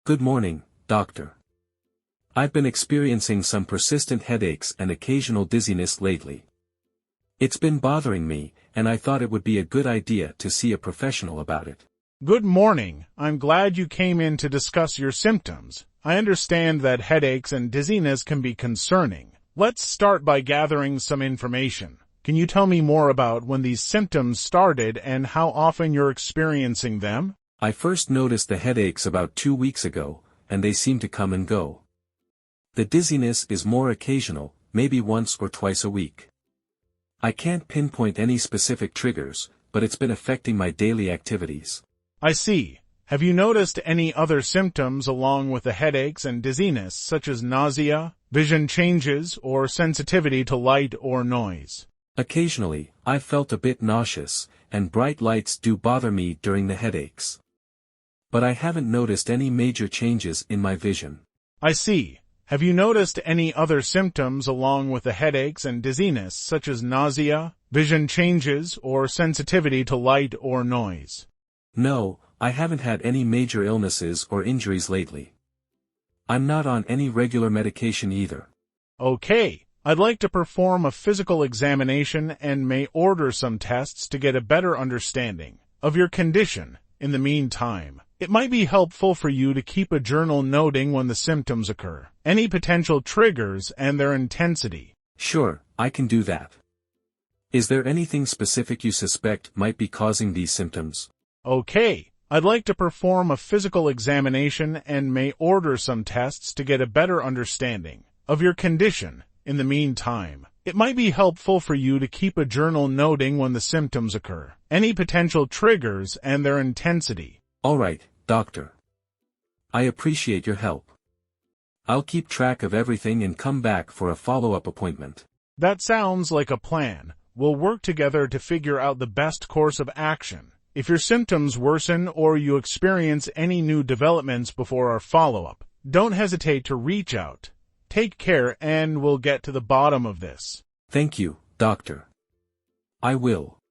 Good morning, doctor. I've been experiencing some persistent headaches and occasional dizziness lately. It's been bothering me, and I thought it would be a good idea to see a professional about it. Good morning. I'm glad you came in to discuss your symptoms. I understand that headaches and dizziness can be concerning. Let's start by gathering some information. Can you tell me more about when these symptoms started and how often you're experiencing them? I first noticed the headaches about 2 weeks ago, and they seem to come and go. The dizziness is more occasional, maybe once or twice a week. I can't pinpoint any specific triggers, but it's been affecting my daily activities. I see. Have you noticed any other symptoms along with the headaches and dizziness, such as nausea, vision changes, or sensitivity to light or noise? Occasionally, I've felt a bit nauseous, and bright lights do bother me during the headaches. But I haven't noticed any major changes in my vision. I see. Have you noticed any other symptoms along with the headaches and dizziness, such as nausea, vision changes, or sensitivity to light or noise? No, I haven't had any major illnesses or injuries lately. I'm not on any regular medication either. Okay, I'd like to perform a physical examination and may order some tests to get a better understanding of your condition. In the meantime, it might be helpful for you to keep a journal noting when the symptoms occur, any potential triggers and their intensity. Sure, I can do that. Is there anything specific you suspect might be causing these symptoms? Okay, I'd like to perform a physical examination and may order some tests to get a better understanding of your condition. In the meantime, it might be helpful for you to keep a journal noting when the symptoms occur, any potential triggers and their intensity. All right, doctor. I appreciate your help. I'll keep track of everything and come back for a follow-up appointment. That sounds like a plan. We'll work together to figure out the best course of action. If your symptoms worsen or you experience any new developments before our follow-up, don't hesitate to reach out. Take care and we'll get to the bottom of this. Thank you, doctor. I will.